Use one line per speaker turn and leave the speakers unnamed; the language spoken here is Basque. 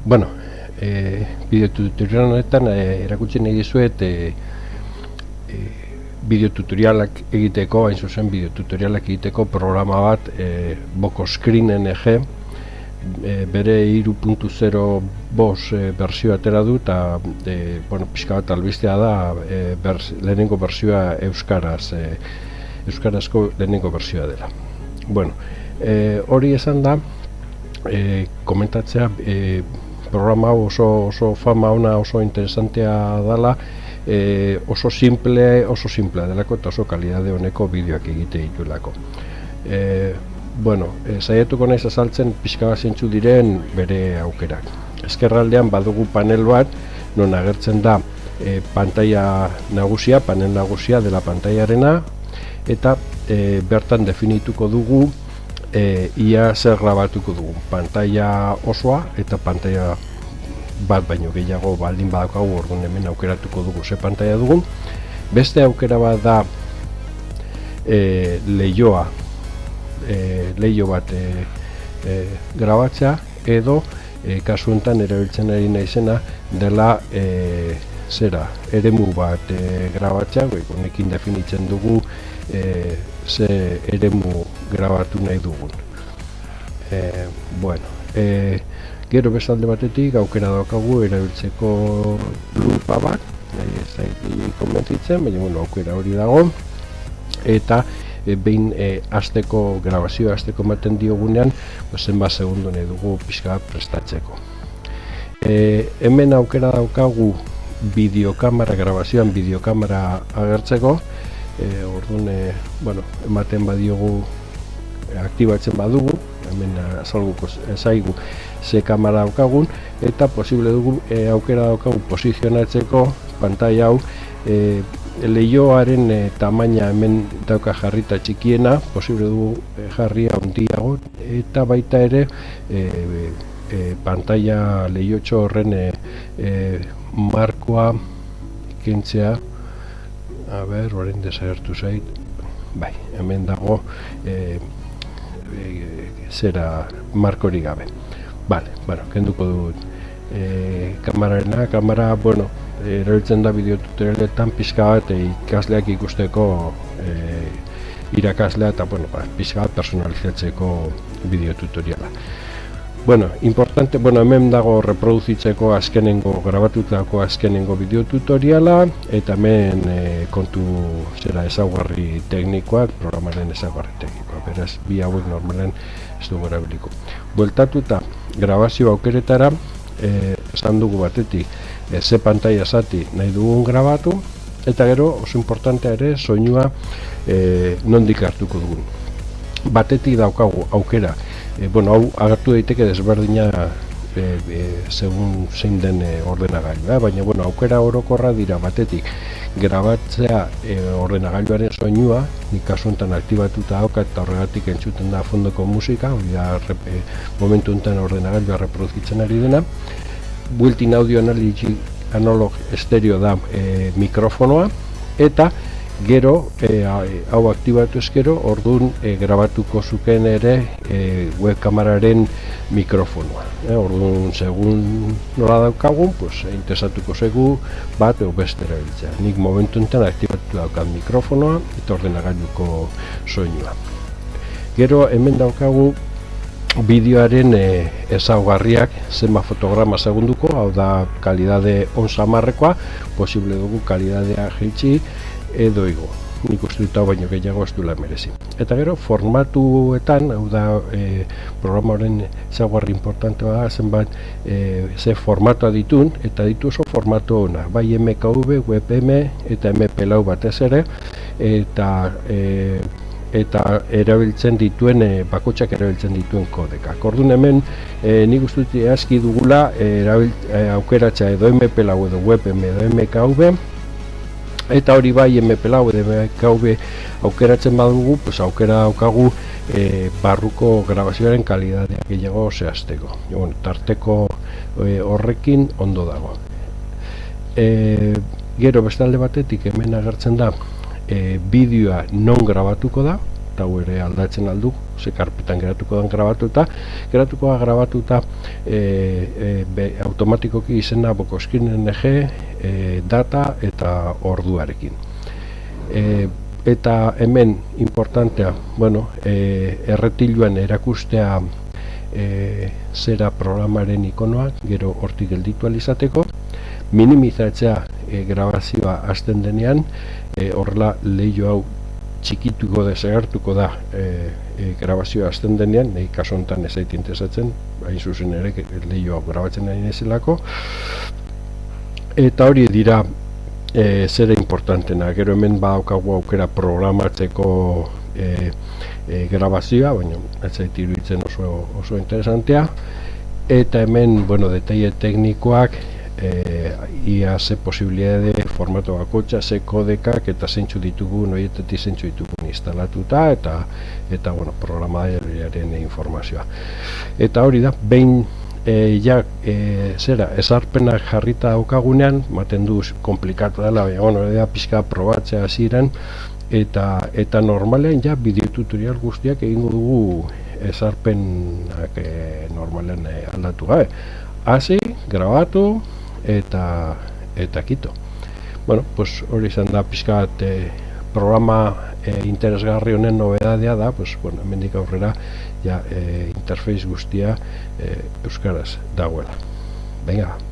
Bueno, bideo tutorial honetan erakutsi nahi dizuet bideo tutorialak egiteko, hain zuzen bideo tutorialak egiteko programa bat Bokoscreen NG bere 3.0 bersioa atera du eta bueno, pixka bat albistea da lehenengo bersioa euskarazko lehenengo bersioa dela. Bueno, hori esan da, komentatzea programa oso fama ona, oso interesantea dela, oso simplea delako eta oso kalidade honeko bideoak egite dituelako. Bueno, saiatuko naiz azaltzen pixka bat zeintzu diren bere aukerak. Ezkerraldean badugu panel bat, non agertzen da panel nagusia dela pantailarena, eta bertan definituko dugu ia zer grabatuko dugu, pantaila osoa eta pantaila bat baino gehiago baldin badaukagu, orduan hemen aukeratuko dugu ze pantaila dugun. Beste aukera bat da leiho bat grabatzea, edo kasu honetan erabiltzen ari naizena dela eremu bat grabatzea, honekin definitzen dugu ze eremu grabatu nahi dugun. Bueno, gero bestalde batetik aukera daukagu erabiltzeko lupa bat, nahi ez da konbentzitzen, baina bueno, aukera hori dago, eta behin grabazioa hasteko ematen diogunean, zenbat segundu nahi dugu pixka prestatzeko. Hemen aukera daukagu bideokamera, grabazioan bideokamera agertzeko, orduan, bueno, ematen badiogu, aktibatzen badugu, hemen azalguko zaigu ze kamera daukagun, eta posible dugu aukera daukagu posizionatzeko pantaila hau, leihoaren tamaina hemen dauka jarrita txikiena, posible dugu jarria handiago, eta baita ere pantaila leihotxo horren markoa kentzea. A ber, orain desagertu zait, bai, hemen dago markori gabe. Vale, bueno, kenduko dut kamera, bueno, erabiltzen da bideo tutorialetan pixka bat ikasleak ikusteko irakaslea eta, bueno, pixka bat personalizatzeko bideo tutoriala. Bueno, importante, hemen dago reproduzitzeko grabatutako azkenengo bideo tutoriala, eta hemen kontu ezaugarri teknikoak, programaren ezaugarri teknikoak, beraz, bi hauek normalen ez dugu erabiliko. Bueltatuta grabazio aukeretara, esan dugu batetik, ze pantaila zati nahi dugun grabatu, eta gero, oso importantea ere, soinua nondik hartuko dugun. Batetik daukagu aukera, hau agertu daiteke desberdina segun zein den ordenagailua, baina aukera orokorra dira batetik grabatzea ordenagailuaren soinua, nik kasu honetan aktibatuta daukat eta horregatik entzuten da fondoko musika, hori da momentu honetan ordenagailua reproduzitzen ari dena. Built-in audio analog estereo da mikrofonoa, eta gero, hau aktibatu ezkero, orduan grabatuko zuken ere webkameraren mikrofonoa. Orduan, segun nola daukagun, interesatuko zegu bat edo beste erabiltzea. Nik momentu enten aktibatu daukat mikrofonoa eta ordenagailuko soinua. Gero, hemen daukagu bideoaren ezaugarriak zenbat fotograma segunduko, hau da kalidade onsamarrekoa, posible dugu kalidadea jaitsi edo igo. Nik uste dut hau baino gehiago ez duela merezi. Eta gero, formatuetan, hau da programaren ezaugarri importantea zenbat ze formatua ditun, eta ditu oso formatu ona, bai MKV, WebM eta MPLAU batez ere, eta erabiltzen dituen, bakotxak erabiltzen dituen kodekak. Orduan hemen, nik uste dut aski dugula aukeratzea edo MPLAU edo WebM edo MKV, eta hori bai MPLAU edo MKV aukeratzen badugu, aukera daukagu barruko grabazioaren kalidadea gehiago zehazteko. Tarteko horrekin ondo dago. Gero bestalde batetik hemen agertzen da bideoa non grabatuko da, hau ere aldatzen aldu, ze karpetan geratuko den grabatuta, automatikoki izena bokoskin.ng, data eta orduarekin. Eta hemen importantea, erretiluan erakustea zera programaren ikonoa, gero hortik gelditu alizateko, minimizatzea grabazioa hasten denean, horrela leiho hau txikituko desagertuko da grabazioa hasten denean, nahi kaso honetan ez zait interesatzen, hain zuzen ere leiho hau grabatzen nahi nezelako, eta hori dira zera importantena. Gero hemen badaukagu aukera programatzeko grabazioa, baina ez zait iruditzen oso interesantea, eta hemen, detaile teknikoak, ia ze posibilidade formato bakotxa, ze kodekak eta zeintzu ditugun, horietatik zeintzu ditugun instalatuta eta programariaren informazioa. Eta hori da, behin ezarpenak jarrita daukagunean, maten duz komplikatu dela, baina pixka probatzea hasieran, eta normalean bideo tutorial guztiak egingo dugu ezarpenak normalean aldatu gabe. Hasi, grabatu eta kito. Hori izan da pixka programa interesgarri honen nobedadea da, hemendik aurrera interfeiz guztia euskaraz dagoela. Venga.